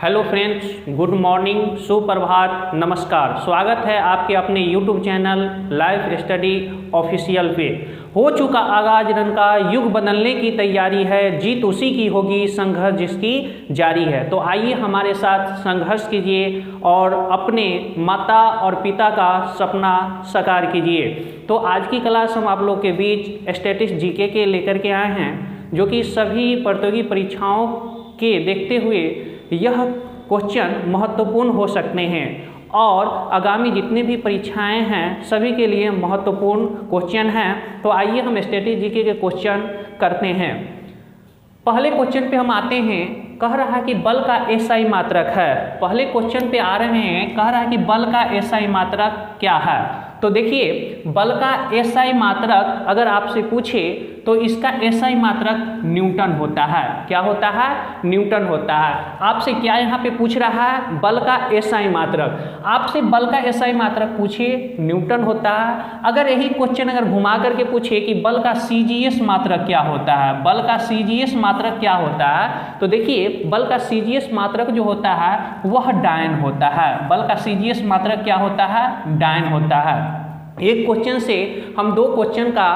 Hello friends, good morning, सुप्रभात, नमस्कार। स्वागत है आपके अपने YouTube channel life study official पे। हो चुका आगाज रन का युग बदलने की तैयारी है, जीत उसी की होगी संघर्ष जिसकी जारी है। तो आइए हमारे साथ संघर्ष कीजिए और अपने माता और पिता का सपना साकार कीजिए। तो आज की क्लास हम आप लोग के बीच स्टैटिस्टिक्स जीके के लेकर के आए हैं, जो कि सभी प्रतियोगी परीक्षाओं के देखते हुए यह क्वेश्चन महत्वपूर्ण हो सकते हैं और आगामी जितने भी परीक्षाएं हैं सभी के लिए महत्वपूर्ण क्वेश्चन हैं। तो आइए हम स्टैटिस्टिक्स जीके के क्वेश्चन करते हैं। पहले क्वेश्चन पे हम आते हैं। कह रहा है कि बल का एसआई मात्रक है। पहले क्वेश्चन पे आ रहे हैं, कह रहा है कि बल का एसआई मात्रक क्या है। तो देखिए, बल का एसआई मात्रक अगर आपसे पूछे तो इसका एसआई मात्रक न्यूटन होता है। क्या होता है? न्यूटन होता है। आपसे क्या यहाँ पे पूछ रहा है? बल का एसआई मात्रक। आपसे बल का एसआई मात्रक पूछे, न्यूटन होता है। अगर यही क्वेश्चन अगर घुमा करके पूछे कि बल का सीजीएस मात्रक क्या होता है, बल का सीजीएस मात्रक क्या होता है, तो देखिए बल का सीजीएस मात्रक जो होता है वह डायन होता है। बल का सीजीएस मात्रक क्या होता है? डायन होता है। एक क्वेश्चन से हम दो क्वेश्चन का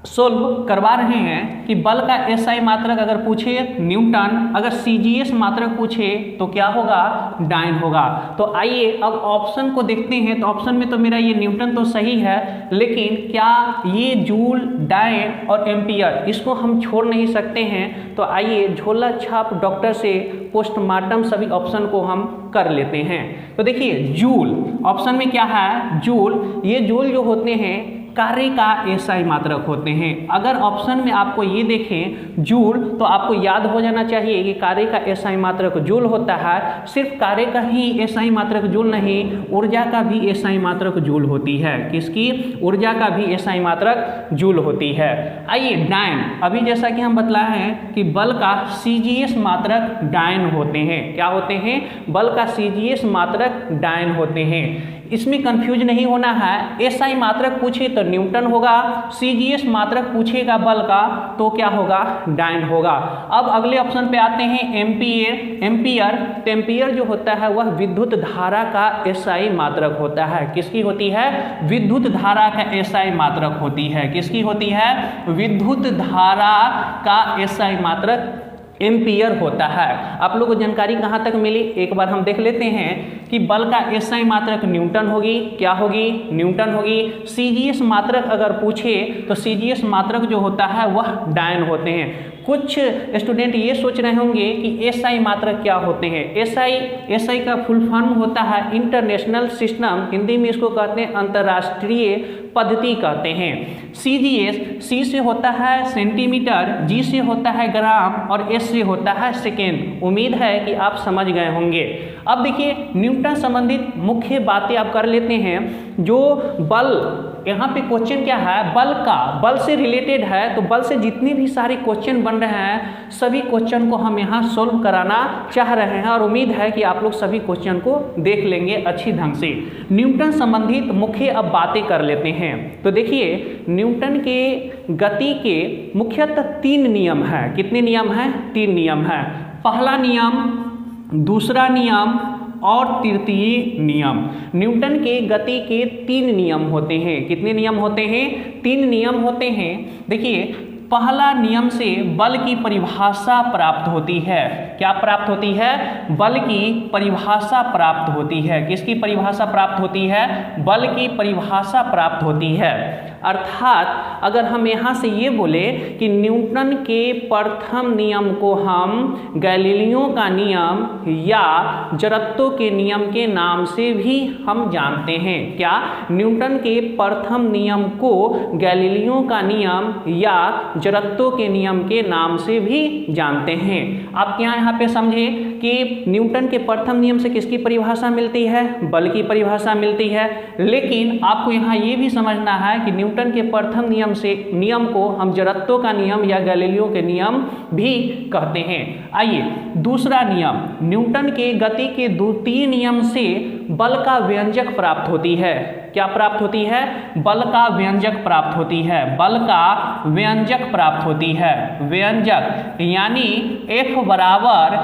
सोल्व करवा रहे हैं कि बल का एसआई मात्रक अगर पूछे न्यूटन, अगर सीजीएस मात्रक पूछे तो क्या होगा? डायन होगा। तो आइए अब ऑप्शन को देखते हैं। तो ऑप्शन में तो मेरा ये न्यूटन तो सही है, लेकिन क्या ये जूल, डायन और एम्पियर इसको हम छोड़ नहीं सकते हैं? तो आइए झोला छाप डॉक्टर से पोस्टमार्टम सभी ऑप्शन को हम कर लेते हैं। तो देखिए जूल, ऑप्शन में क्या है? जूल। ये जूल जो होते हैं कार्य का एसआई मात्रक होते हैं। अगर ऑप्शन में आपको ये देखें जूल, तो आपको याद हो जाना चाहिए कि कार्य का एसआई मात्रक जूल होता है। सिर्फ कार्य का ही एसआई मात्रक जूल नहीं, ऊर्जा का भी एसआई मात्रक जूल होती है। किसकी? ऊर्जा का भी एसआई मात्रक जूल होती है। आइए डायन, अभी जैसा कि हम बतलाए हैं कि बल का सीजीएस मात्रक डायन होते हैं। क्या होते हैं? बल का सीजीएस मात्रक डायन होते हैं। इसमें कंफ्यूज नहीं होना है। एसआई मात्रक पूछे तो न्यूटन होगा, सीजीएस मात्रक पूछेगा बल का तो क्या होगा? डायन होगा। अब अगले ऑप्शन पे आते हैं एम्पियर। एम्पियर, तो एम्पियर जो होता है वह विद्युत धारा का एसआई मात्रक होता है। किसकी होती है? विद्युत धारा का एसआई मात्रक होती है। किसकी होती है? विद्युत धारा का एसआई मात्रक एम्पियर होता है। आप लोगों को जानकारी कहाँ तक मिली? एक बार हम देख लेते हैं कि बल का एसआई मात्रक न्यूटन होगी। क्या होगी? न्यूटन होगी। सीजीएस मात्रक अगर पूछे तो सीजीएस मात्रक जो होता है वह डायन होते हैं। कुछ स्टूडेंट ये सोच रहे होंगे कि एसआई मात्रक क्या होते हैं। एसआई का फुल फॉर्म होता है इंटरनेशनल सिस्टम, हिंदी में इसको कहते हैं अंतर्राष्ट्रीय पद्धति कहते हैं। सीजीएस, सी से होता है सेंटीमीटर, जी से होता है ग्राम और एस से होता है सेकेंड। उम्मीद है कि आप समझ गए होंगे। अब देखिए न्यूटन संबंधित मुख्य बातें आप कर लेते हैं। जो बल, यहाँ पे क्वेश्चन क्या है? बल का, बल से रिलेटेड है। तो बल से जितने भी सारे क्वेश्चन बन रहे हैं सभी क्वेश्चन को हम यहाँ सोल्व कराना चाह रहे हैं और उम्मीद है कि आप लोग सभी क्वेश्चन को देख लेंगे अच्छी ढंग से। न्यूटन संबंधित मुख्य अब बातें कर लेते हैं। तो देखिए न्यूटन के गति के मुख्यतः 3 नियम है। कितने नियम हैं? 3 नियम है। पहला नियम, दूसरा नियम और तृतीय नियम। न्यूटन के गति के 3 नियम होते हैं। कितने नियम होते हैं? 3 नियम होते हैं। देखिए पहला नियम से बल की परिभाषा प्राप्त होती है। क्या प्राप्त होती है? बल की परिभाषा प्राप्त होती है। किसकी परिभाषा प्राप्त होती है? बल की परिभाषा प्राप्त होती है। अर्थात अगर हम यहाँ से ये बोले कि न्यूटन के प्रथम नियम को हम गैलीलियो का नियम या जड़त्व के नियम के नाम से भी हम जानते हैं। क्या? न्यूटन के प्रथम नियम को गैलीलियो का नियम या जड़त्व के नियम के नाम से भी जानते हैं। आप क्या यहाँ पे समझे कि न्यूटन के प्रथम नियम से किसकी परिभाषा मिलती है? बल की परिभाषा मिलती है। लेकिन आपको यहाँ ये भी समझना है कि न्यूटन के प्रथम नियम को हम जड़त्व का नियम या गैलीलियो के नियम भी कहते हैं। आइए दूसरा नियम, न्यूटन के गति के द्वितीय नियम से बल का व्यंजक प्राप्त होती है। क्या प्राप्त होती है? बल का व्यंजक प्राप्त होती है। बल का व्यंजक प्राप्त होती है। व्यंजक यानी F बराबर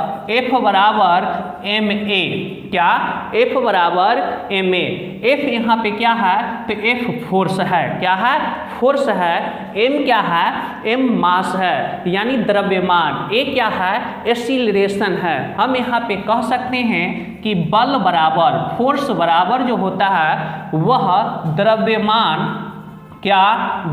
ma। क्या? F बराबर ma। F यहाँ पे क्या है? तो F फोर्स है। क्या है? फोर्स है। m क्या है? m मास है यानी द्रव्यमान। a क्या है? एक्सीलरेशन है। हम यहाँ पे कह सकते हैं कि बल बराबर फोर्स बराबर जो होता है वह द्रव्यमान, क्या?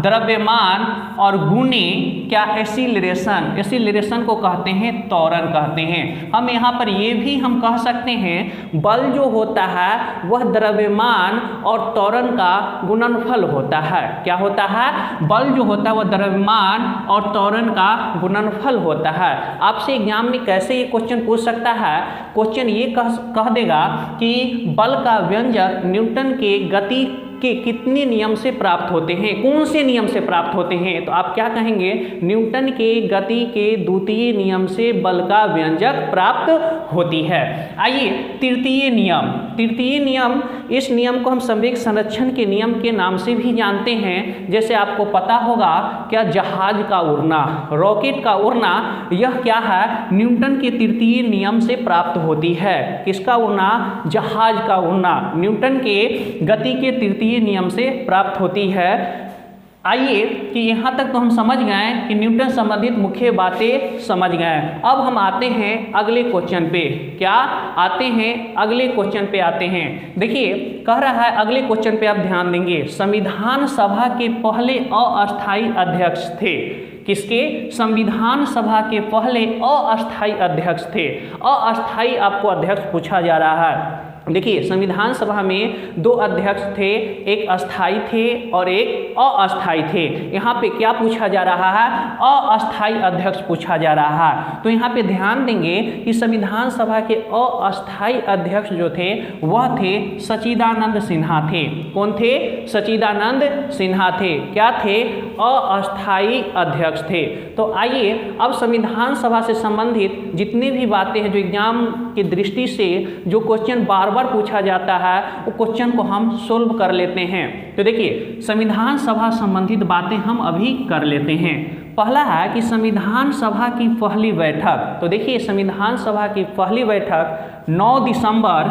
द्रव्यमान और गुणे क्या? एक्सीलरेशन को कहते हैं त्वरण कहते हैं। हम यहाँ पर ये भी हम कह सकते हैं बल जो होता है वह द्रव्यमान और त्वरण का गुणनफल होता है। क्या होता है? बल जो होता है वह द्रव्यमान और त्वरण का गुणनफल होता है। आपसे एग्जाम में कैसे ये क्वेश्चन पूछ सकता है? क्वेश्चन ये कह देगा कि बल का व्यंजक न्यूटन के गति के कितने नियम से प्राप्त होते हैं, कौन से नियम से प्राप्त होते हैं? तो आप क्या कहेंगे? न्यूटन के गति के द्वितीय नियम से बल का व्यंजक प्राप्त होती है। आइए तृतीय नियम। तृतीय नियम, इस नियम को हम संवेग संरक्षण के नियम के नाम से भी जानते हैं। जैसे आपको पता होगा क्या? जहाज का उड़ना, रॉकेट का उड़ना, यह क्या है? न्यूटन के तृतीय नियम से प्राप्त होती है। किसका उड़ना? जहाज का उड़ना न्यूटन के गति के तृतीय नियम से प्राप्त होती है। आइए कि यहाँ तक तो हम समझ गए कि न्यूटन संबंधित मुख्य बातें समझ गए। अब हम आते हैं अगले क्वेश्चन पे। क्या आते हैं? अगले क्वेश्चन पे आते हैं। देखिए कह रहा है अगले क्वेश्चन पे आप ध्यान देंगे, संविधान सभा के पहले अस्थायी अध्यक्ष थे। किसके? संविधान सभा के पहले अस्थायी अध्यक्ष थे। अस्थायी आपको अध्यक्ष पूछा जा रहा है। देखिए संविधान सभा में दो अध्यक्ष थे, एक अस्थायी थे और एक अस्थायी थे। यहाँ पे क्या पूछा जा रहा है? अस्थायी अध्यक्ष पूछा जा रहा है। तो यहाँ पे ध्यान देंगे कि संविधान सभा के अस्थायी अध्यक्ष जो थे वह थे सच्चिदानंद सिन्हा थे। कौन थे? सच्चिदानंद सिन्हा थे। क्या थे? अस्थायी अध्यक्ष थे। तो आइए अब संविधान सभा से संबंधित जितनी भी बातें हैं जो एग्जाम की दृष्टि से जो क्वेश्चन बार बार पूछा जाता है वो क्वेश्चन को हम सोल्व कर लेते हैं। तो देखिए संविधान सभा संबंधित बातें हम अभी कर लेते हैं। पहला है कि संविधान सभा की पहली बैठक। तो देखिए संविधान सभा की पहली बैठक 9 दिसंबर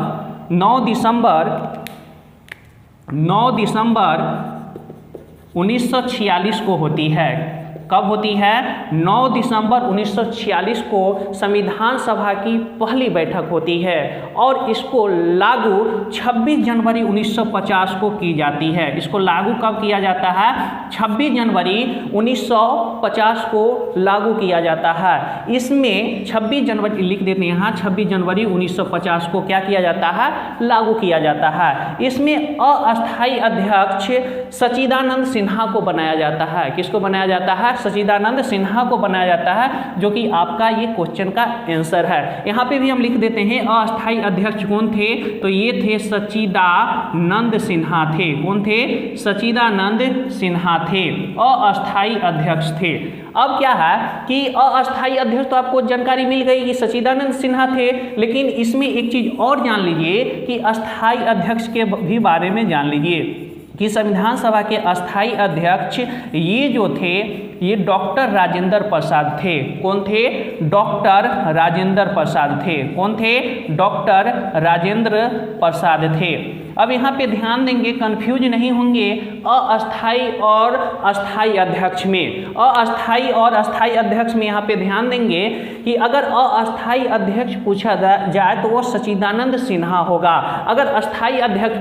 1946 को होती है। कब होती है? 9 दिसंबर 1946 को संविधान सभा की पहली बैठक होती है और इसको लागू 26 जनवरी 1950 को की जाती है। इसको लागू कब किया जाता है? 26 जनवरी 1950 को लागू किया जाता है। इसमें 26 जनवरी लिख देते हैं यहाँ, 26 जनवरी 1950 को क्या किया जाता है? लागू किया जाता है। इसमें अस्थायी अध्यक्ष सच्चिदानंद सिन्हा को बनाया जाता है। किसको बनाया जाता है? सच्चिदानंद सिन्हा को बनाया जाता है, जो कि आपका ये क्वेश्चन का आंसर है। यहाँ पे भी हम लिख देते हैं अस्थायी अध्यक्ष कौन थे? तो ये थे सच्चिदानंद सिन्हा थे। कौन थे? सच्चिदानंद सिन्हा थे, अस्थायी अध्यक्ष थे। अब क्या है कि अस्थायी अध्यक्ष तो आपको जानकारी मिल गई कि सच्चिदानंद सिन्हा थे, लेकिन इसमें एक चीज और जान लीजिए कि अस्थायी अध्यक्ष के भी बारे में जान लीजिए कि संविधान सभा के अस्थायी अध्यक्ष ये जो थे ये डॉक्टर राजेंद्र प्रसाद थे। कौन थे? डॉक्टर राजेंद्र प्रसाद थे। कौन थे? डॉक्टर राजेंद्र प्रसाद थे। अब यहाँ पे ध्यान देंगे, कंफ्यूज नहीं होंगे अस्थायी और अस्थायी अध्यक्ष में। अस्थायी और अस्थायी अध्यक्ष में यहाँ पे ध्यान देंगे कि अगर अस्थायी अध्यक्ष पूछा जाए तो वह सच्चिदानंद सिन्हा होगा। अगर अस्थायी अध्यक्ष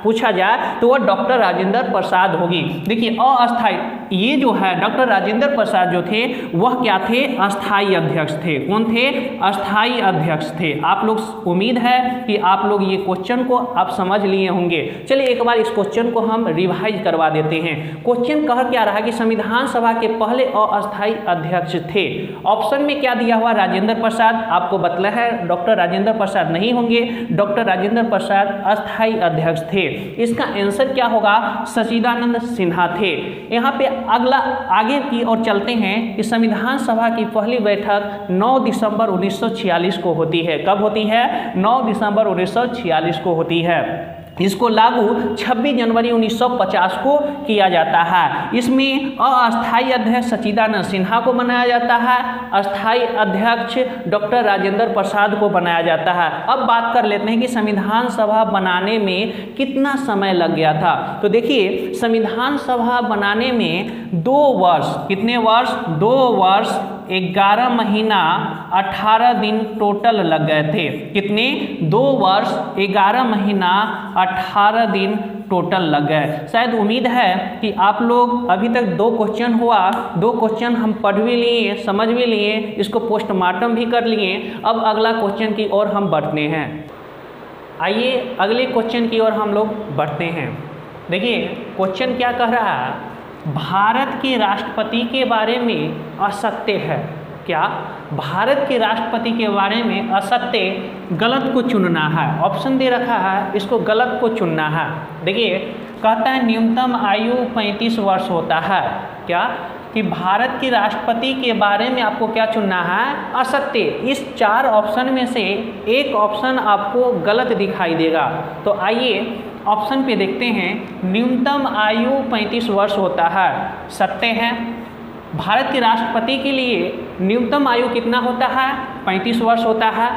पूछा जाए तो वह डॉक्टर राजेंद्र प्रसाद होगी। देखिए अस्थायी ये जो है डॉक्टर राजेंद्र प्रसाद जो थे वह क्या थे? अस्थायी अध्यक्ष थे। कौन थे? अस्थायी अध्यक्ष थे। आप लोग उम्मीद है कि आप लोग ये क्वेश्चन को आप समझ लिए होंगे। चलिए एक बार इस क्वेश्चन को हम रिवाइज करवा देते हैं। क्वेश्चन कह क्या रहा कि संविधान सभा के पहले अस्थायी अध्यक्ष थे। ऑप्शन में क्या दिया हुआ? राजेंद्र प्रसाद। आपको बतला है डॉक्टर राजेंद्र प्रसाद नहीं होंगे, डॉक्टर राजेंद्र प्रसाद अस्थायी अध्यक्ष थे। इसका आंसर क्या होगा? सच्चिदानंद सिन्हा थे। यहाँ पे अगला आगे की ओर चलते हैं कि संविधान सभा की पहली बैठक 9 दिसंबर 1946 को होती है। कब होती है? 9 दिसंबर 1946 को होती है। इसको लागू 26 जनवरी 1950 को किया जाता है। इसमें अस्थायी अध्यक्ष सच्चिदानंद सिन्हा को बनाया जाता है, अस्थायी अध्यक्ष डॉक्टर राजेंद्र प्रसाद को बनाया जाता है। अब बात कर लेते हैं कि संविधान सभा बनाने में कितना समय लग गया था। तो देखिए संविधान सभा बनाने में 2 वर्ष, कितने वर्ष? 2 वर्ष 11 महीना 18 दिन टोटल लग गए थे। कितने? 2 वर्ष 11 महीना 18 दिन टोटल लग गए। शायद उम्मीद है कि आप लोग अभी तक 2 क्वेश्चन हुआ, 2 क्वेश्चन हम पढ़ भी लिए, समझ भी लिए, इसको पोस्टमार्टम भी कर लिए। अब अगला क्वेश्चन की ओर हम बढ़ते हैं। आइए अगले क्वेश्चन की ओर हम लोग बढ़ते हैं। देखिए क्वेश्चन क्या कह रहा है? भारत के राष्ट्रपति के बारे में असत्य है। क्या? भारत के राष्ट्रपति के बारे में असत्य, गलत को चुनना है। ऑप्शन दे रखा है, इसको गलत को चुनना है। देखिए कहता है न्यूनतम आयु 35 वर्ष होता है। क्या? कि भारत के राष्ट्रपति के बारे में आपको क्या चुनना है? असत्य। इस 4 ऑप्शन में से एक ऑप्शन आपको गलत दिखाई देगा। तो आइए ऑप्शन पे देखते हैं। न्यूनतम आयु 35 वर्ष होता है, सत्य है। भारत के राष्ट्रपति के लिए न्यूनतम आयु कितना होता है? 35 वर्ष होता है।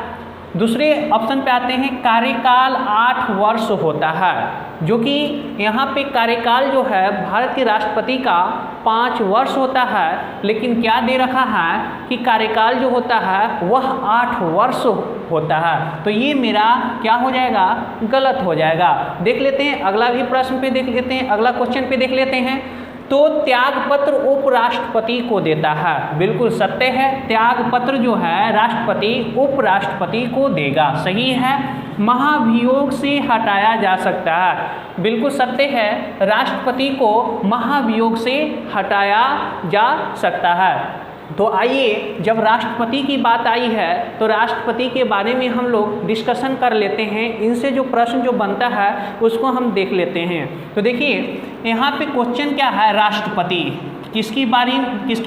दूसरे ऑप्शन पे आते हैं, कार्यकाल 8 वर्ष होता है, जो कि यहाँ पे कार्यकाल जो है भारत के राष्ट्रपति का 5 वर्ष होता है, लेकिन क्या दे रखा है कि कार्यकाल जो होता है वह 8 वर्ष होता है। तो ये मेरा क्या हो जाएगा? गलत हो जाएगा। देख लेते हैं अगला भी प्रश्न पे, देख लेते हैं अगला क्वेश्चन पे, देख लेते हैं। तो त्यागपत्र उपराष्ट्रपति को देता है। बिल्कुल सत्य है, त्यागपत्र जो है राष्ट्रपति उपराष्ट्रपति को देगा। सही है। महाभियोग से हटाया जा सकता है। बिल्कुल सत्य है, राष्ट्रपति को महाभियोग से हटाया जा सकता है। तो आइए जब राष्ट्रपति की बात आई है तो राष्ट्रपति के बारे में हम लोग डिस्कशन कर लेते हैं। इनसे जो प्रश्न जो बनता है उसको हम देख लेते हैं। तो देखिए यहाँ पे क्वेश्चन क्या है? राष्ट्रपति किसके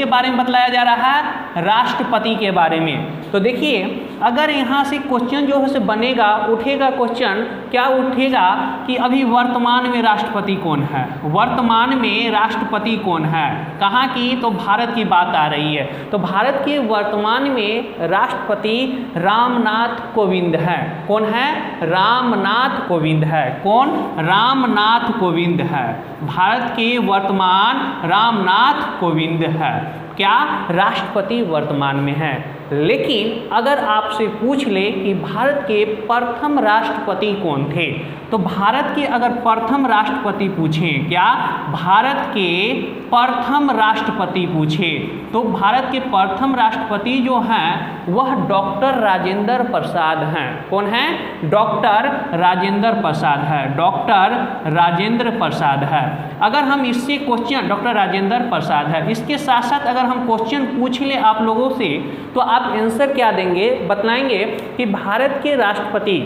बारे में बतलाया जा रहा है? राष्ट्रपति के बारे में। तो देखिए अगर यहाँ से क्वेश्चन जो है बनेगा, उठेगा क्वेश्चन, क्या उठेगा कि अभी वर्तमान में राष्ट्रपति कौन है? वर्तमान में राष्ट्रपति कौन है? कहाँ की? तो भारत की बात आ रही है। तो भारत के वर्तमान में राष्ट्रपति रामनाथ कोविंद है। कौन है? रामनाथ कोविंद है। कौन? रामनाथ कोविंद है। भारत के वर्तमान रामनाथ कोविंद है। क्या? राष्ट्रपति वर्तमान में है। लेकिन अगर आपसे पूछ ले कि भारत के प्रथम राष्ट्रपति कौन थे, तो भारत के अगर प्रथम राष्ट्रपति पूछें, क्या भारत के प्रथम राष्ट्रपति पूछें, तो भारत के प्रथम राष्ट्रपति जो हैं वह डॉक्टर राजेंद्र प्रसाद हैं। कौन है? डॉक्टर राजेंद्र प्रसाद है। डॉक्टर राजेंद्र प्रसाद है। अगर हम इससे क्वेश्चन, डॉक्टर राजेंद्र प्रसाद है, इसके साथ साथ अगर हम क्वेश्चन पूछ लें आप लोगों से, तो आप आंसर क्या देंगे? बतलाएंगे कि भारत के राष्ट्रपति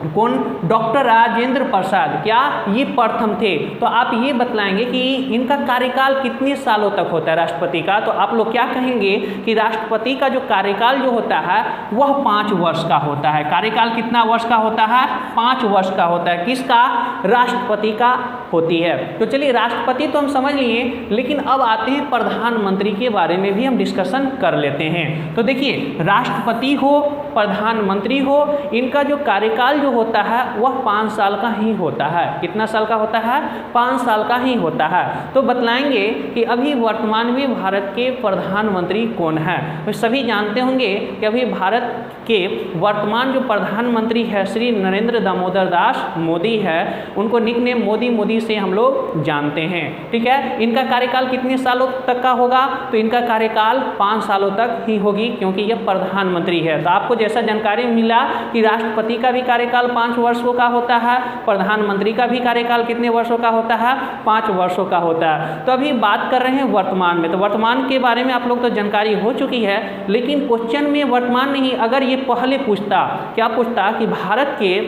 कौन? डॉक्टर राजेंद्र प्रसाद। क्या? ये प्रथम थे। तो आप ये बतलाएंगे कि इनका कार्यकाल कितने सालों तक होता है राष्ट्रपति का? तो आप लोग क्या कहेंगे कि राष्ट्रपति का जो कार्यकाल जो होता है वह 5 वर्ष का होता है। कार्यकाल कितना वर्ष का होता है? 5 वर्ष का होता है। किसका? राष्ट्रपति का होती है। तो चलिए राष्ट्रपति तो हम समझ लिए, लेकिन अब आते हैं प्रधानमंत्री के बारे में भी हम डिस्कशन कर लेते हैं। तो देखिए राष्ट्रपति हो, प्रधानमंत्री हो, इनका जो कार्यकाल जो होता है वह 5 साल का ही होता है। कितना साल का होता है? 5 साल का ही होता है। तो बतलाएंगे कि अभी वर्तमान में भारत के प्रधानमंत्री कौन है। तो सभी जानते होंगे कि अभी भारत के वर्तमान जो प्रधानमंत्री है श्री नरेंद्र दामोदर दास मोदी है। उनको निकनेम मोदी से हम लोग जानते हैं। ठीक है, इनका कार्यकाल कितने सालों तक का होगा? तो इनका कार्यकाल 5 सालों तक ही होगी, क्योंकि यह प्रधानमंत्री है। तो आपको जैसा जानकारी मिला कि राष्ट्रपति का भी कार्यकाल 5 वर्षों का होता है, प्रधानमंत्री का भी कार्यकाल कितने वर्षों का होता है? 5 वर्षों का होता है। तो अभी बात कर रहे हैं वर्तमान में। तो वर्तमान के बारे में आप लोग तो जानकारी हो चुकी है, लेकिन क्वेश्चन में वर्तमान नहीं, अगर ये पहले पूछता, क्या पूछता कि भारत के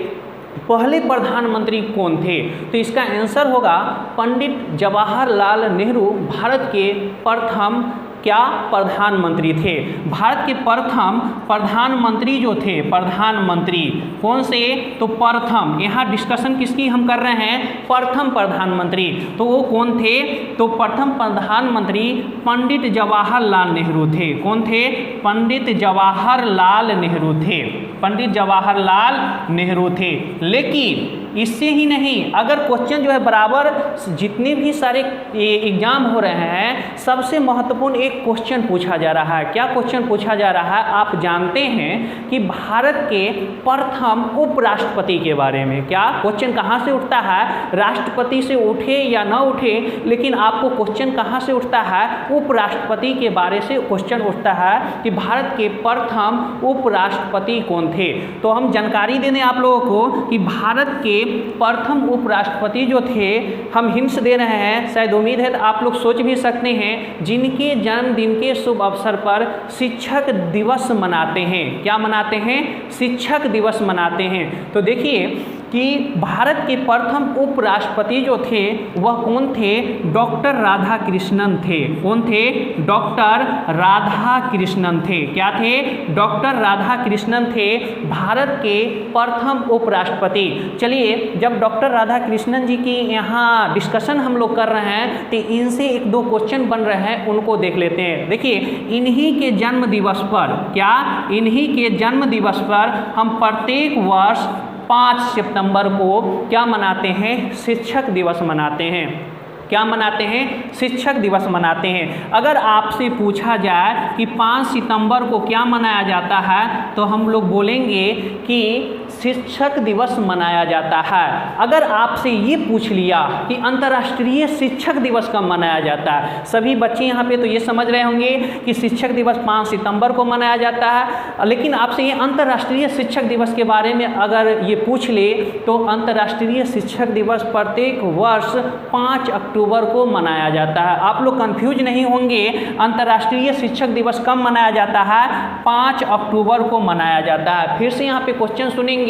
पहले प्रधानमंत्री कौन थे, तो इसका आंसर होगा पंडित जवाहरलाल नेहरू भारत के प्रथम क्या प्रधानमंत्री थे। भारत के प्रथम प्रधानमंत्री जो थे, प्रधानमंत्री कौन से? तो प्रथम, यहाँ डिस्कशन किसकी हम कर रहे हैं? प्रथम प्रधानमंत्री। तो वो कौन थे? तो प्रथम प्रधानमंत्री पंडित जवाहरलाल नेहरू थे। कौन थे? पंडित जवाहरलाल नेहरू थे। पंडित जवाहरलाल नेहरू थे। लेकिन इससे ही नहीं, अगर क्वेश्चन जो है बराबर जितने भी सारे एग्जाम हो रहे हैं, सबसे महत्वपूर्ण एक क्वेश्चन पूछा जा रहा है। क्या क्वेश्चन पूछा जा रहा है? आप जानते हैं कि भारत के प्रथम उपराष्ट्रपति के बारे में। क्या क्वेश्चन कहाँ से उठता है? राष्ट्रपति से उठे या ना उठे, लेकिन आपको क्वेश्चन कहाँ से उठता है? उपराष्ट्रपति के बारे से क्वेश्चन उठता है कि भारत के प्रथम उपराष्ट्रपति कौन थे। तो हम जानकारी देने आप लोगों को कि भारत के प्रथम उपराष्ट्रपति जो थे, हम हिंट्स दे रहे हैं, शायद उम्मीद है आप लोग सोच भी सकते हैं, जिनके जन्मदिन के शुभ अवसर पर शिक्षक दिवस मनाते हैं। क्या मनाते हैं? शिक्षक दिवस मनाते हैं। तो देखिए कि भारत के प्रथम उपराष्ट्रपति जो थे वह कौन थे? डॉक्टर राधाकृष्णन थे। कौन थे? डॉक्टर राधाकृष्णन थे। क्या थे? डॉक्टर राधाकृष्णन थे भारत के प्रथम उपराष्ट्रपति। चलिए, जब डॉक्टर राधाकृष्णन जी की यहाँ डिस्कशन हम लोग कर रहे हैं, तो इनसे 1-2 क्वेश्चन बन रहे हैं, उनको देख लेते हैं। देखिए, इन्हीं के जन्म दिवस पर, क्या इन्हीं के जन्म दिवस पर हम प्रत्येक वर्ष 5 सितंबर को क्या मनाते हैं? शिक्षक दिवस मनाते हैं। क्या मनाते हैं? शिक्षक दिवस मनाते हैं। अगर आपसे पूछा जाए कि 5 सितंबर को क्या मनाया जाता है, तो हम लोग बोलेंगे कि शिक्षक दिवस मनाया जाता है। अगर आपसे ये पूछ लिया कि अंतर्राष्ट्रीय शिक्षक दिवस कब मनाया जाता है, सभी बच्चे यहाँ पे तो ये समझ रहे होंगे कि शिक्षक दिवस 5 सितंबर को मनाया जाता है, लेकिन आपसे ये अंतर्राष्ट्रीय शिक्षक दिवस के बारे में अगर ये पूछ ले, तो अंतर्राष्ट्रीय शिक्षक दिवस प्रत्येक वर्ष 5 अक्टूबर को मनाया जाता है। आप लोग कंफ्यूज नहीं होंगे, अंतर्राष्ट्रीय शिक्षक दिवस कब मनाया जाता है? 5 अक्टूबर को मनाया जाता है। फिर से यहाँ पे क्वेश्चन सुनेंगे,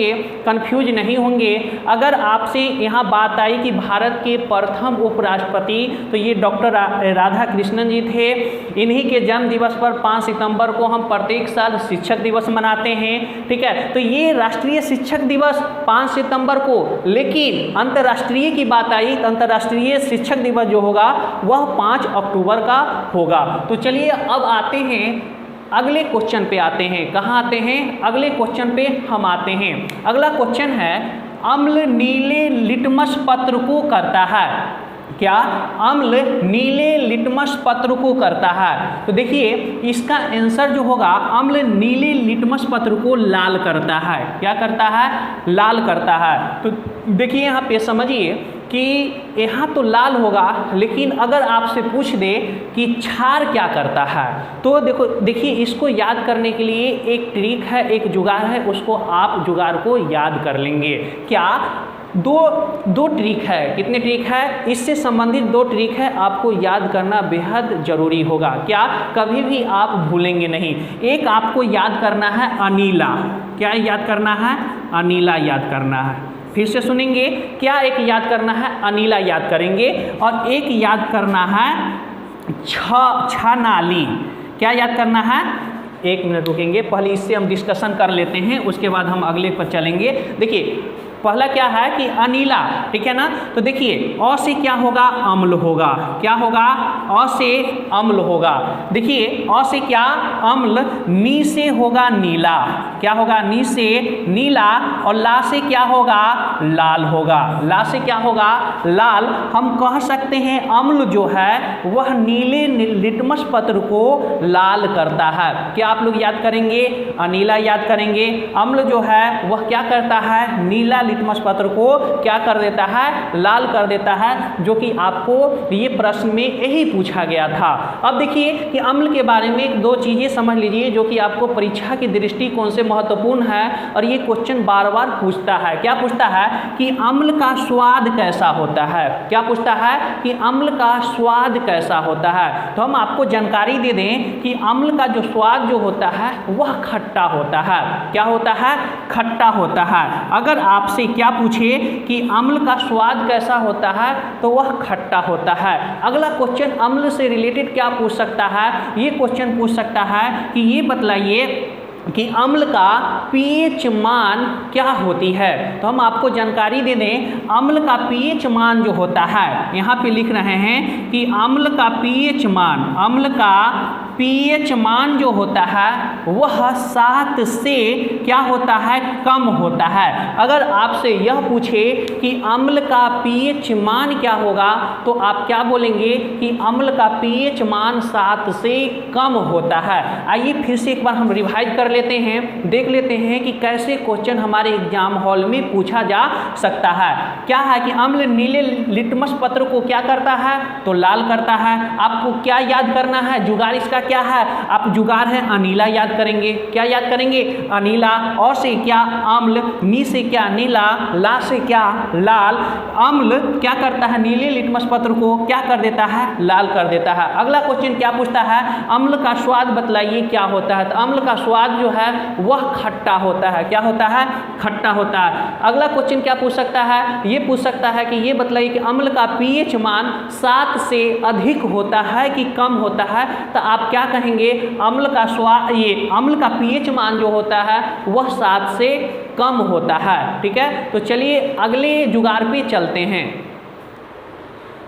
कंफ्यूज नहीं होंगे। अगर आपसे यहाँ बात आई कि भारत के प्रथम उपराष्ट्रपति, तो ये डॉक्टर राधाकृष्णन जी थे। इन्हीं के जन्म दिवस पर 5 सितंबर को हम प्रत्येक साल शिक्षक दिवस मनाते हैं। ठीक है, तो ये राष्ट्रीय शिक्षक दिवस 5 सितंबर को, लेकिन अंतर्राष्ट्रीय की बात आई तो अंतर्राष्ट्रीय शिक्षक दिवस जो होगा वह 5 अक्टूबर का होगा। तो चलिए अब आते हैं अगले क्वेश्चन पे आते हैं। कहाँ आते हैं? अगले क्वेश्चन पे हम आते हैं। अगला क्वेश्चन है, अम्ल नीले लिटमस पत्र को करता है। क्या? अम्ल नीले लिटमस पत्र को करता है। तो देखिए, इसका आंसर जो होगा, अम्ल नीले लिटमस पत्र को लाल करता है। क्या करता है? लाल करता है। तो देखिए यहाँ पे समझिए कि यहाँ तो लाल होगा, लेकिन अगर आपसे पूछ दे कि क्षार क्या करता है, तो देखिए इसको याद करने के लिए एक ट्रिक है, एक जुगाड़ है, उसको आप जुगाड़ को याद कर लेंगे। क्या? दो ट्रिक है। कितने ट्रिक है? इससे संबंधित 2 ट्रिक है, आपको याद करना बेहद जरूरी होगा। क्या? कभी भी आप भूलेंगे नहीं। एक आपको याद करना है अनीला। क्या याद करना है? अनीला याद करना है। फिर से सुनेंगे, क्या एक याद करना है? अनीला याद करेंगे। और एक याद करना है छनाली। क्या याद करना है? 1 मिनट रुकेंगे, पहले इससे हम डिस्कशन कर लेते हैं, उसके बाद हम अगले पर चलेंगे। देखिए, पहला क्या है कि अनीला, ठीक है ना। तो देखिए, अ से क्या होगा? अम्ल होगा। क्या होगा? अ से अम्ल होगा। देखिए, अ से क्या? अम्ल। नी से होगा नीला। क्या होगा? नी से नीला। और ला से क्या होगा? लाल होगा। ला से क्या होगा? लाल। हम कह सकते हैं अम्ल जो है वह नीले लिटमस पत्र को लाल करता है। क्या आप लोग याद करेंगे? अनीला याद करेंगे। अम्ल जो है वह क्या करता है? नीला लिटमस पत्र को क्या कर देता है, लाल कर देता है, जो कि आपको ये प्रश्न में यही पूछा गया था। अब देखिए कि अम्ल के बारे में दो चीजें समझ लीजिए जो कि आपको परीक्षा की दृष्टिकोण से महत्वपूर्ण है और ये क्वेश्चन बार बार पूछता है। क्या पूछता है कि अम्ल का स्वाद कैसा होता है, क्या पूछता है कि अम्ल का स्वाद कैसा होता है। तो हम आपको जानकारी दे दें कि अम्ल का जो स्वाद जो होता है वह खट्टा होता है। क्या होता है, खट्टा होता है। अगर आपसे क्या पूछे कि अम्ल का स्वाद कैसा होता है तो वह खट्टा होता है। अगला क्वेश्चन अम्ल से रिलेटेड क्या पूछ सकता है, ये क्वेश्चन पूछ सकता है कि ये बतलाइए कि अम्ल का पीएच मान क्या होती है। तो हम आपको जानकारी दे दें, अम्ल का पीएच मान जो होता है, यहाँ पे लिख रहे हैं कि अम्ल का पीएच मान, अम्ल का पीएच मान जो होता है वह 7 से क्या होता है, कम होता है। अगर आपसे यह पूछे कि अम्ल का पीएच मान क्या होगा तो आप क्या बोलेंगे कि अम्ल का पीएच मान 7 से कम होता है। आइए फिर से एक बार हम रिवाइज कर लेते हैं, देख लेते हैं कि कैसे क्वेश्चन हमारे एग्जाम हॉल में पूछा जा सकता है। क्या है कि अम्ल नीले लिटमस पत्र को क्या करता है, तो लाल करता है। आपको क्या याद करना है, जुगाड़ इसका क्या है, आप जुगाड़ है अनीला याद करेंगे। क्या याद करेंगे, अनीला। और से क्या, अम्ल। नी से क्या, नीला। ला से क्या, लाल। अम्ल क्या करता है, नीले लिटमस पत्र को क्या कर देता है, लाल कर देता है। अगला क्वेश्चन क्या पूछता है, अम्ल का स्वाद बतलाइए क्या होता है। तो अम्ल का स्वाद जो है वह खट्टा होता है। क्या होता है, खट्टा होता है। अगला क्वेश्चन क्या पूछ सकता है, ये पूछ सकता है कि ये बतलाइए कि अम्ल का पीएच मान 7 से अधिक होता है कि कम होता है। तो आप क्या कहेंगे, अम्ल का स्वाद, ये अम्ल का पीएच मान जो होता है वह 7 से कम होता है। ठीक है, तो चलिए अगले जुगाड़ पे चलते हैं।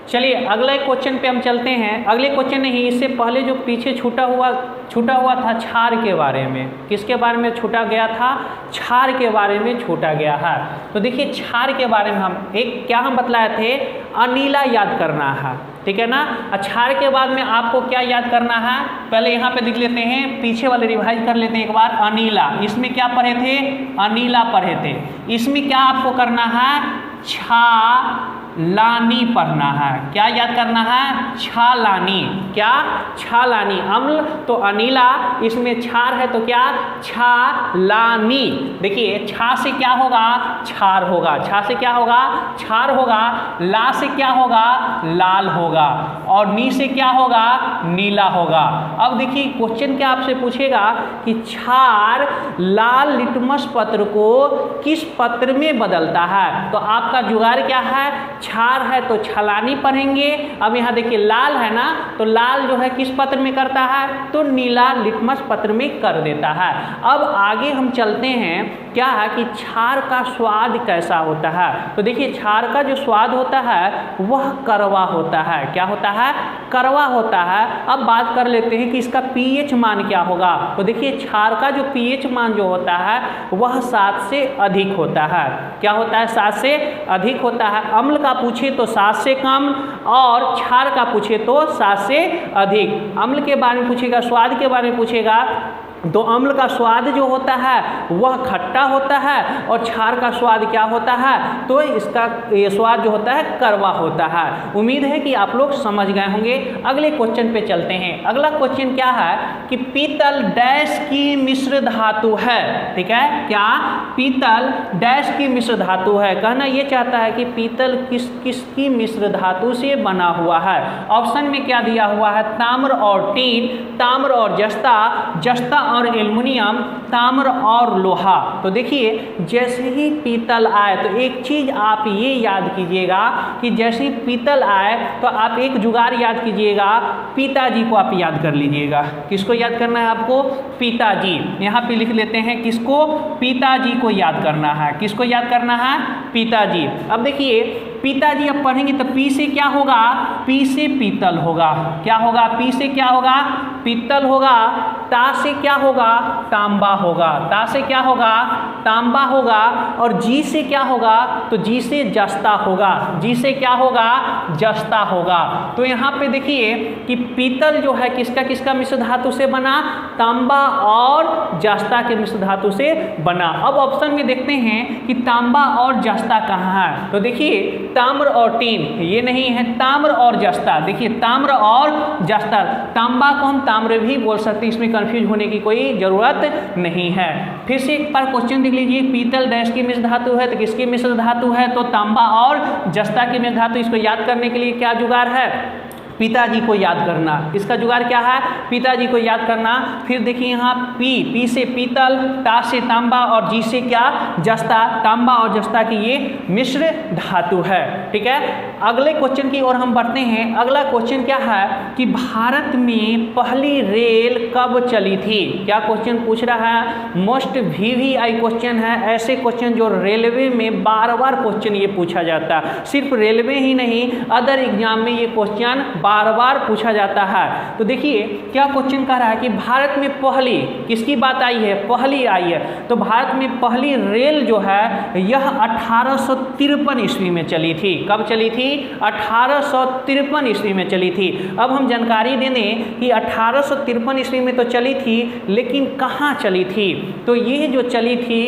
चलिए अगले क्वेश्चन पे हम चलते हैं। अगले क्वेश्चन नहीं, इससे पहले जो पीछे छूटा हुआ था क्षार के बारे में। किसके बारे में छूटा गया था, क्षार के बारे में छूटा गया है। तो देखिए क्षार के बारे में हम क्या बतलाए थे, अनीला याद करना है। ठीक है ना। क्षार के बाद में आपको क्या याद करना है, पहले यहाँ पे लिख लेते हैं, पीछे वाले रिवाइज कर लेते हैं एक बार। अनीला, इसमें क्या पढ़े थे, अनीला पढ़े थे। इसमें क्या आपको करना है, छालानी पढ़ना है। क्या याद करना है, छालानी। क्या, छालानी। अम्ल तो अनीला, इसमें क्षार है तो क्या, छालानी। देखिए छा से क्या होगा, क्षार होगा। छा से क्या होगा, क्षार होगा। ला से क्या होगा, लाल होगा। और नी से क्या होगा, नीला होगा। अब देखिए क्वेश्चन क्या आपसे पूछेगा कि क्षार लाल लिटमस पत्र को किस पत्र में बदलता है। तो आपका जुगाड़ क्या है, क्षार है तो छलानी पढ़ेंगे। अब यहाँ देखिए लाल है ना, तो लाल जो है किस पत्र में करता है, तो नीला लिटमस पत्र में कर देता है। अब आगे हम चलते हैं, क्या है कि क्षार का स्वाद कैसा होता है। तो देखिए क्षार का जो स्वाद होता है वह कड़वा होता है। क्या होता है, कड़वा होता है। अब बात कर लेते हैं कि इसका पीएच मान क्या होगा। तो देखिए क्षार का जो पीएच मान जो होता है वह 7 से अधिक होता है। क्या होता है, 7 से अधिक होता है। अम्ल का पूछे तो 7 से कम और क्षार का पूछे तो 7 से अधिक। अम्ल के बारे में पूछेगा, स्वाद के बारे में पूछेगा तो अम्ल का स्वाद जो होता है वह खट्टा होता है और क्षार का स्वाद क्या होता है, तो इसका ये स्वाद जो होता है कड़वा होता है। उम्मीद है कि आप लोग समझ गए होंगे। अगले क्वेश्चन पे चलते हैं। अगला क्वेश्चन क्या है कि पीतल डैश की मिश्र धातु है। ठीक है, क्या, पीतल डैश की मिश्र धातु है। कहना ये चाहता है कि पीतल किसकी मिश्र धातु से बना हुआ है। ऑप्शन में क्या दिया हुआ है, ताम्र और टीन, ताम्र और जस्ता, जस्ता और एल्युमिनियम, ताम्र और लोहा। तो देखिए जैसे ही पीतल आए तो एक चीज आप ये याद कीजिएगा कि जैसे ही पीतल आए तो आप एक जुगाड़ याद कीजिएगा, पिताजी को आप याद कर लीजिएगा। किसको याद करना है आपको, पिताजी। यहाँ पे लिख लेते हैं किसको, पिताजी को याद करना है। किसको याद करना है, पिताजी। अब देखिए पिताजी अब पढ़ेंगे तो पी से क्या होगा, पी से पीतल होगा। क्या होगा, पी से क्या होगा, पीतल होगा। ता से क्या होगा, तांबा होगा, ता से क्या होगा, तांबा होगा, और जी से क्या होगा, तो जी से जस्ता होगा, जी से क्या होगा, जस्ता होगा। तो यहाँ पे देखिए कि पीतल जो है किसका किसका मिश्र धातु से बना, तांबा और जस्ता के मिश्र धातु से बना। अब ऑप्शन में देखते हैं कि तांबा और जस्ता कहाँ है, तो देखिए ताम्र और टीन, ये नहीं है, ताम्र और जस्ता, देखिए ताम्र और जस्ता, तांबा को हम ताम्र भी बोल सकते हैं, इसमें कंफ्यूज होने की कोई जरूरत नहीं है। फिर से एक बार क्वेश्चन देख लीजिए, पीतल डैश की मिश्र धातु है, तो किसकी मिश्र धातु है, तो तांबा और जस्ता की मिश्र धातु। इसको याद करने के लिए क्या जुगाड़ है, पिताजी को याद करना, इसका जुगाड़ क्या है, पिताजी को याद करना। फिर देखिए यहाँ पी से पीतल, ता से तांबा और जी से क्या, जस्ता, तांबा और जस्ता की ये मिश्र धातु है। ठीक है, अगले क्वेश्चन की ओर हम बढ़ते हैं। अगला क्वेश्चन क्या है कि भारत में पहली रेल कब चली थी। क्या क्वेश्चन पूछ रहा है, मोस्ट VVI क्वेश्चन है, ऐसे क्वेश्चन जो रेलवे में बार बार क्वेश्चन ये पूछा जाता है, सिर्फ रेलवे ही नहीं अदर एग्जाम में ये क्वेश्चन बार बार पूछा जाता है। तो देखिए क्या क्वेश्चन कह रहा है कि भारत में पहली, किसकी बात आई है, पहली आई है, तो भारत में पहली रेल जो है यह 1853 ईस्वी में चली थी। कब चली थी, 1853 ईस्वी में चली थी। अब हम जानकारी दे दें कि 1853 ईस्वी में तो चली थी, लेकिन कहाँ चली थी, तो ये जो चली थी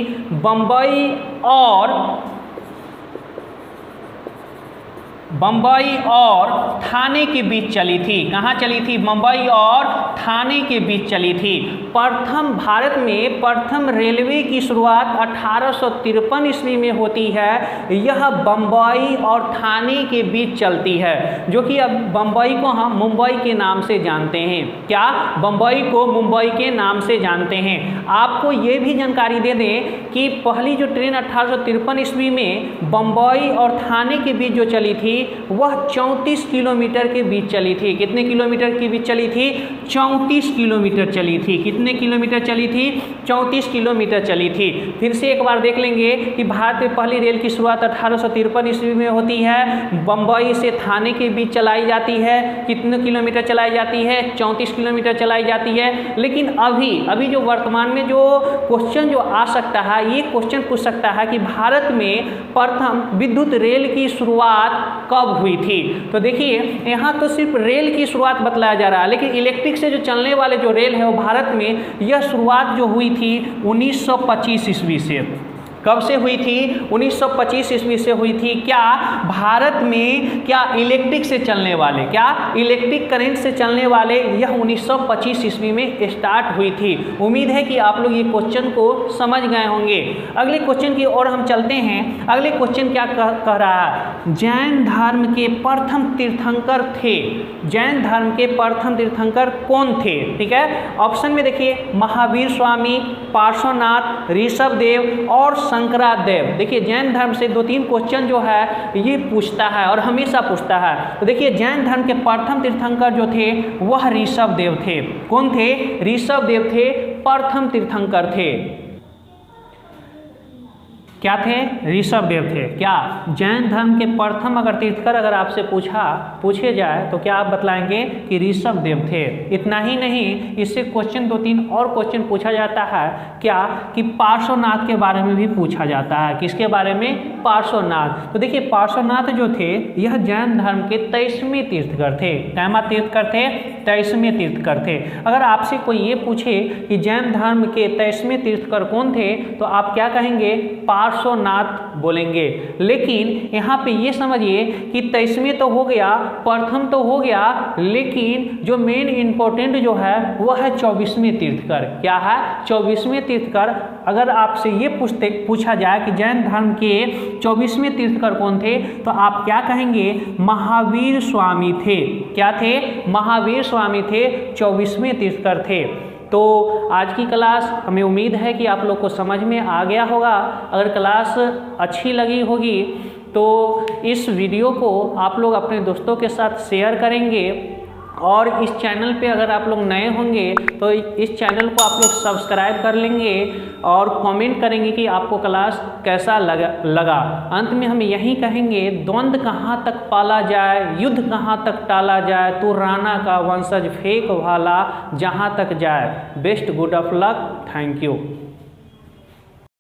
बम्बई और थाने के बीच चली थी। कहाँ चली थी, बम्बई और थाने के बीच चली थी। प्रथम भारत में प्रथम रेलवे की शुरुआत 1853 ईस्वी में होती है। यह बम्बई और थाने के बीच चलती है, जो कि अब बम्बई को हम मुंबई के नाम से जानते हैं। क्या, बम्बई को मुंबई के नाम से जानते हैं। आपको ये भी जानकारी दे दें कि पहली जो ट्रेन 1853 ईस्वी में बम्बई और थाने के बीच जो चली थी वह 34 किलोमीटर के बीच चली थी। कितने किलोमीटर के बीच चली थी, 34 किलोमीटर चली थी। कितने किलोमीटर चली थी, 34 किलोमीटर चली थी। फिर से एक बार देख लेंगे कि भारत में पहली रेल की शुरुआत 1853 ईस्वी में होती है, बम्बई से थाने के बीच चलाई जाती है। कितने किलोमीटर चलाई जाती है, 34 किलोमीटर चलाई जाती है। लेकिन अभी जो वर्तमान में जो क्वेश्चन जो आ सकता है, ये क्वेश्चन पूछ सकता है कि भारत में प्रथम विद्युत रेल की शुरुआत कब हुई थी। तो देखिए यहाँ तो सिर्फ रेल की शुरुआत बतलाया जा रहा है, लेकिन इलेक्ट्रिक से जो चलने वाले जो रेल है वो भारत में यह शुरुआत जो हुई थी 1925 ईस्वी से। कब से हुई थी, 1925 ईस्वी से हुई थी। क्या भारत में क्या इलेक्ट्रिक से चलने वाले, क्या इलेक्ट्रिक करंट से चलने वाले यह 1925 ईस्वी में स्टार्ट हुई थी। उम्मीद है कि आप लोग ये क्वेश्चन को समझ गए होंगे। अगले क्वेश्चन की ओर हम चलते हैं। अगले क्वेश्चन क्या कह रहा है, जैन धर्म के प्रथम तीर्थंकर थे। जैन धर्म के प्रथम तीर्थंकर कौन थे। ठीक है, ऑप्शन में देखिए महावीर स्वामी, पार्श्वनाथ, ऋषभदेव और शंकरादेव। देखिए जैन धर्म से 2-3 क्वेश्चन जो है ये पूछता है और हमेशा पूछता है। तो देखिए जैन धर्म के प्रथम तीर्थंकर जो थे वह ऋषभदेव थे। कौन थे, ऋषभदेव थे, प्रथम तीर्थंकर थे। क्या थे, ऋषभदेव थे। क्या जैन धर्म के प्रथम अगर तीर्थंकर अगर आपसे पूछे जाए तो क्या आप बतलाएंगे कि ऋषभदेव थे। इतना ही नहीं, इससे क्वेश्चन 2-3 और क्वेश्चन पूछा जाता है। क्या कि पार्श्वनाथ के बारे में भी पूछा जाता है। किसके बारे में, पार्श्वनाथ। तो देखिए पार्श्वनाथ जो थे यह जैन धर्म के 23वें तीर्थंकर थे। कैमा तीर्थंकर थे, 23वें तीर्थंकर थे। अगर आपसे कोई ये पूछे कि जैन धर्म के 23वें तीर्थंकर कौन थे तो आप क्या कहेंगे, पार्श्वनाथ बोलेंगे। लेकिन यहाँ पे ये समझिए कि 23वें तो हो गया, प्रथम तो हो गया, लेकिन जो मेन इंपॉर्टेंट जो है वह है 24वें तीर्थंकर। क्या है, 24वें तीर्थंकर। अगर आपसे ये पूछा जाए कि जैन धर्म के 24वें तीर्थंकर कौन थे तो आप क्या कहेंगे, महावीर स्वामी थे। क्या थे, महावीर स्वामी थे, 24वें तीर्थंकर थे। तो आज की क्लास हमें उम्मीद है कि आप लोग को समझ में आ गया होगा। अगर क्लास अच्छी लगी होगी तो इस वीडियो को आप लोग अपने दोस्तों के साथ शेयर करेंगे और इस चैनल पे अगर आप लोग नए होंगे तो इस चैनल को आप लोग सब्सक्राइब कर लेंगे और कमेंट करेंगे कि आपको क्लास कैसा लगा। अंत में हम यही कहेंगे, द्वंद्व कहाँ तक पाला जाए, युद्ध कहाँ तक टाला जाए, तो राणा का वंशज फेंक भाला जहाँ तक जाए। Best, good of luck, thank you.